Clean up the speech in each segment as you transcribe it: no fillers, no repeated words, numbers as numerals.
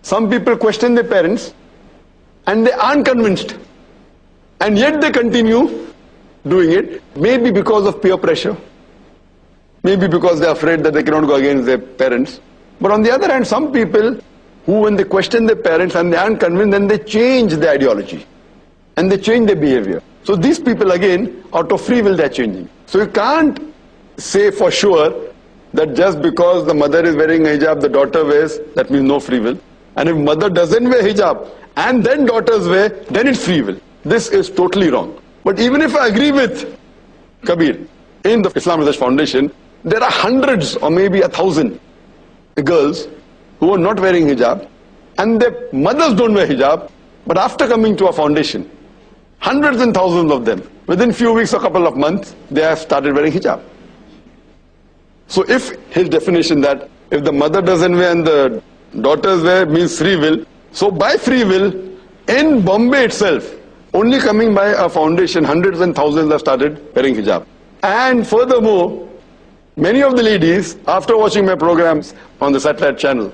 Some people question their parents and they aren't convinced. And yet they continue doing it, maybe because of peer pressure, maybe because they're afraid that they cannot go against their parents. But on the other hand, some people who, when they question their parents and they aren't convinced, then they change their ideology and they change their behavior. So these people, again, out of free will, they're changing. So you can't say for sure that just because the mother is wearing a hijab, the daughter wears, that means no free will. And if mother doesn't wear hijab and then daughters wear, then it's free will. This is totally wrong. But even if I agree with Kabir, in the Islam Research Foundation, there are hundreds or maybe 1,000 girls who are not wearing hijab and their mothers don't wear hijab, but after coming to our foundation, hundreds and thousands of them, within few weeks or couple of months, they have started wearing hijab. So if his definition that if the mother doesn't wear and the daughters wear means free will, so by free will, in Bombay itself, only coming by a foundation, hundreds and thousands have started wearing hijab. And furthermore, many of the ladies, after watching my programs on the satellite channel,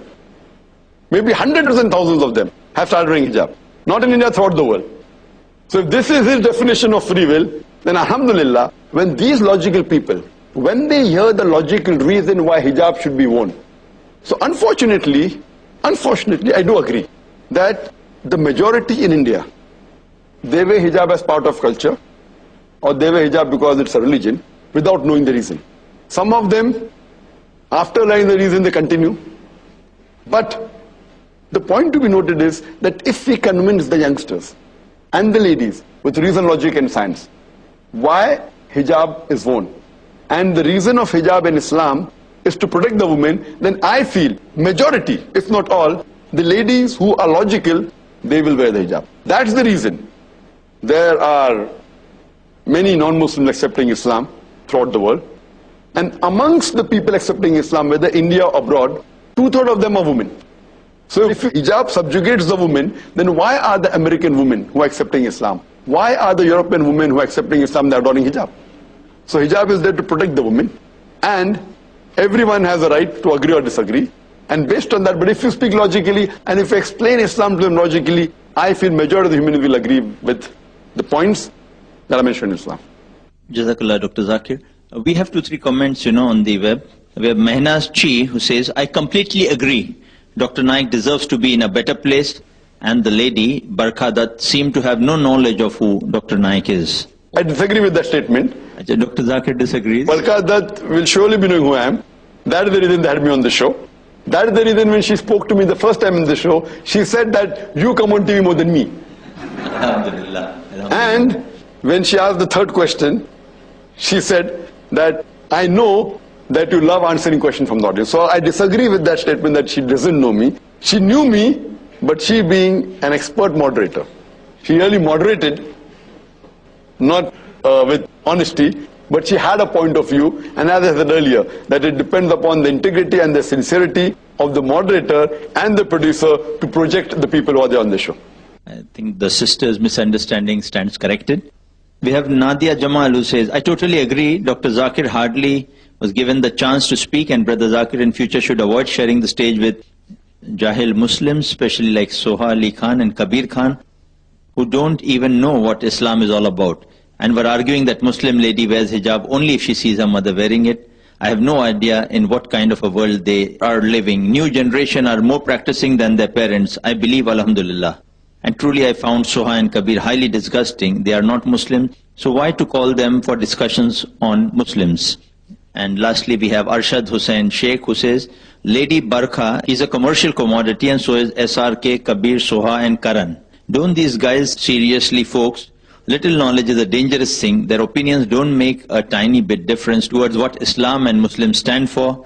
maybe hundreds and thousands of them have started wearing hijab. Not in India, throughout the world. So if this is his definition of free will, then alhamdulillah, when these logical people, when they hear the logical reason why hijab should be worn. So unfortunately, I do agree that the majority in India, they wear hijab as part of culture, or they wear hijab because it's a religion, without knowing the reason. Some of them, after learning the reason, they continue. But the point to be noted is that if we convince the youngsters and the ladies with reason, logic and science why hijab is worn, and the reason of hijab in Islam is to protect the woman, then I feel majority, if not all, the ladies who are logical, they will wear the hijab. That's the reason. There are many non-Muslims accepting Islam throughout the world. And amongst the people accepting Islam, whether India or abroad, 2/3 of them are women. So if hijab subjugates the woman, then why are the American women who are accepting Islam? Why are the European women who are accepting Islam, they are adopting hijab? So hijab is there to protect the woman, and everyone has a right to agree or disagree. And based on that, but if you speak logically, and if you explain Islam to them logically, I feel majority of the humans will agree with the points that I mentioned in Islam. Jazakallah, Dr. Zakir. We have 2-3 comments, on the web. We have Mehnaz Chi, who says, I completely agree. Dr. Naik deserves to be in a better place, and the lady, Barkha Dutt, seemed to have no knowledge of who Dr. Naik is. I disagree with that statement. Dr. Zakir disagrees. Barkha Dutt will surely be knowing who I am. That is the reason they had me on the show. That is the reason when she spoke to me the first time in the show, she said that you come on TV more than me. Alhamdulillah. And when she asked the third question, she said that I know that you love answering questions from the audience. So I disagree with that statement that she doesn't know me. She knew me, but she being an expert moderator, she really moderated, not with honesty, but she had a point of view. And as I said earlier, that it depends upon the integrity and the sincerity of the moderator and the producer to project the people who are there on the show. I think the sister's misunderstanding stands corrected. We have Nadia Jamal, who says, I totally agree. Dr. Zakir hardly was given the chance to speak, and Brother Zakir in future should avoid sharing the stage with Jahil Muslims, especially like Soha Ali Khan and Kabir Khan, who don't even know what Islam is all about, and were arguing that Muslim lady wears hijab only if she sees her mother wearing it. I have no idea in what kind of a world they are living. New generation are more practicing than their parents. I believe, alhamdulillah. And truly I found Soha and Kabir highly disgusting. They are not Muslim, so why to call them for discussions on Muslims? And lastly, we have Arshad Hussain Sheikh, who says, Lady Barkha is a commercial commodity, and so is SRK, Kabir, Soha and Karan. Don't these guys seriously, folks? Little knowledge is a dangerous thing. Their opinions don't make a tiny bit difference towards what Islam and Muslims stand for.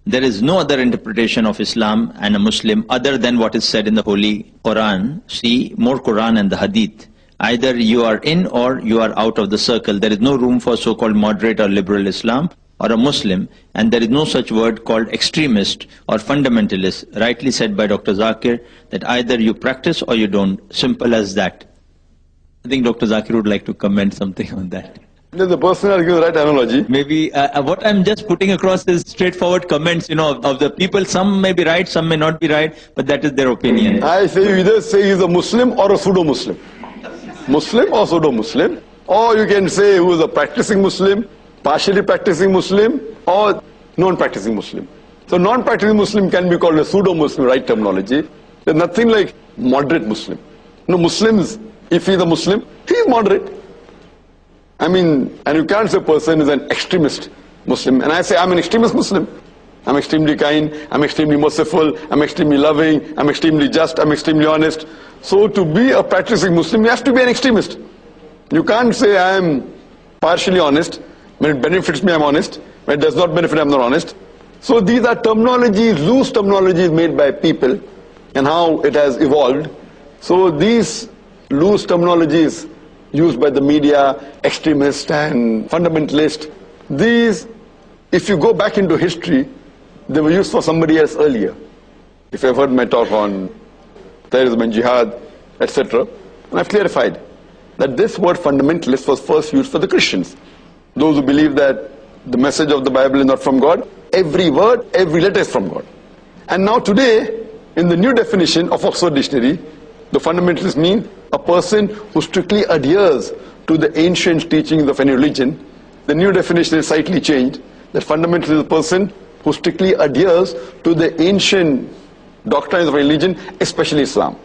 There is no other interpretation of Islam and a Muslim other than what is said in the Holy Quran. See more Quran and the Hadith. Either you are in or you are out of the circle. There is no room for so-called moderate or liberal Islam or a Muslim, and there is no such word called extremist or fundamentalist. Rightly said by Dr. Zakir that either you practice or you don't. Simple as that. I think Dr. Zakir would like to comment something on that. The person has given the right analogy. Maybe what I'm just putting across is straightforward comments, of the people. Some may be right, some may not be right, but that is their opinion. I say you either say he's a Muslim or a pseudo-Muslim. Muslim or pseudo-Muslim. Or you can say who is a practicing Muslim, partially practicing Muslim, or non-practicing Muslim. So non-practicing Muslim can be called a pseudo-Muslim, right terminology. There's nothing like moderate Muslim. Muslims, if he's a Muslim, he's moderate. And you can't say a person is an extremist Muslim. And I say I'm an extremist Muslim. I'm extremely kind, I'm extremely merciful, I'm extremely loving, I'm extremely just, I'm extremely honest. So to be a practicing Muslim, you have to be an extremist. You can't say I'm partially honest. When it benefits me, I'm honest. When it does not benefit, I'm not honest. So these are terminologies, loose terminologies made by people and how it has evolved. So these loose terminologies used by the media, extremist and fundamentalist, these, if you go back into history, they were used for somebody else earlier. If you have heard my talk on terrorism and jihad, etc., and I've clarified that this word fundamentalist was first used for the Christians. Those who believe that the message of the Bible is not from God, every word, every letter is from God. And now today, in the new definition of Oxford Dictionary, the fundamentalists mean a person who strictly adheres to the ancient teachings of any religion. The new definition is slightly changed, that fundamentalist is a person who strictly adheres to the ancient doctrines of religion, especially Islam.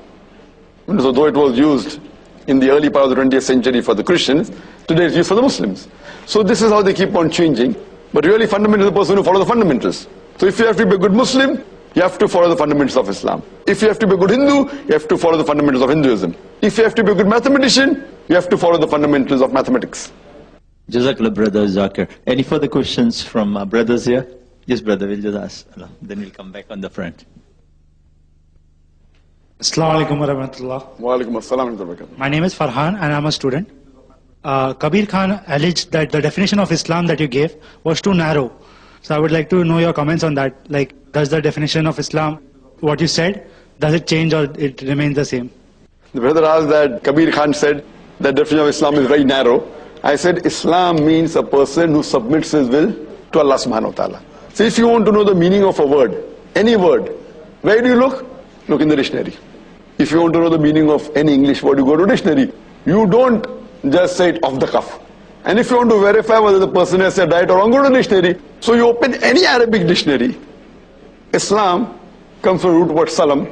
So though it was used in the early part of the 20th century for the Christians, today it's used for the Muslims. So this is how they keep on changing. But really fundamentalist is the person who follows the fundamentals. So if you have to be a good Muslim, you have to follow the fundamentals of Islam. If you have to be a good Hindu, you have to follow the fundamentals of Hinduism. If you have to be a good mathematician, you have to follow the fundamentals of mathematics. Jazakallah, brother Zakir. Any further questions from our brothers here? Yes, brother, we'll just ask. Then we'll come back on the front. Assalamu alaikum warahmatullah. Wa alaikum assalam wa rahmatullah. My name is Farhan and I'm a student. Kabir Khan alleged that the definition of Islam that you gave was too narrow. So I would like to know your comments on that. Like, does the definition of Islam, what you said, does it change or it remains the same? The brother asked that Kabir Khan said that the definition of Islam is very narrow. I said Islam means a person who submits his will to Allah subhanahu wa ta'ala. So if you want to know the meaning of a word, any word, where do you look? Look in the dictionary. If you want to know the meaning of any English word, you go to dictionary. You don't just say it off the cuff. And if you want to verify whether the person has said right or wrong, go to the dictionary. So you open any Arabic dictionary. Islam comes from the root word salam,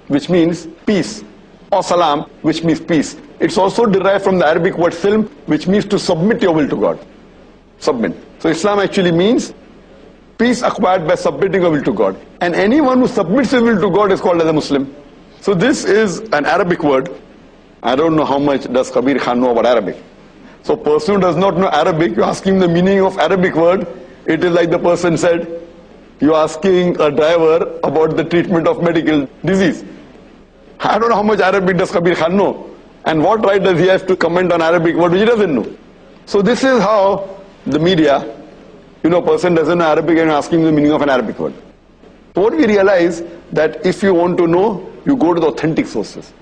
which means peace, or salam, which means peace. It's also derived from the Arabic word silm, which means to submit your will to God. Submit. So Islam actually means peace acquired by submitting your will to God. And anyone who submits his will to God is called as a Muslim. So this is an Arabic word. I don't know how much does Kabir Khan know about Arabic. So a person who does not know Arabic, you ask him the meaning of Arabic word, it is like the person said, you're asking a driver about the treatment of medical disease. I don't know how much Arabic does Kabir Khan know. And what right does he have to comment on Arabic word which he doesn't know? So this is how the media, a person doesn't know Arabic and you're asking the meaning of an Arabic word. So what we realize that if you want to know, you go to the authentic sources.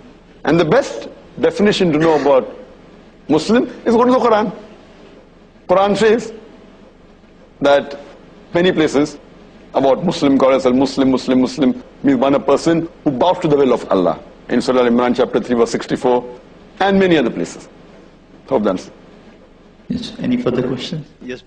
And the best definition to know about Muslim is go to the Quran. Quran says that many places about Muslim, God has said Muslim means one a person who bows to the will of Allah. In Surah Al-Imran chapter 3 verse 64 and many other places. Hope that's. Yes. Any further questions? Yes.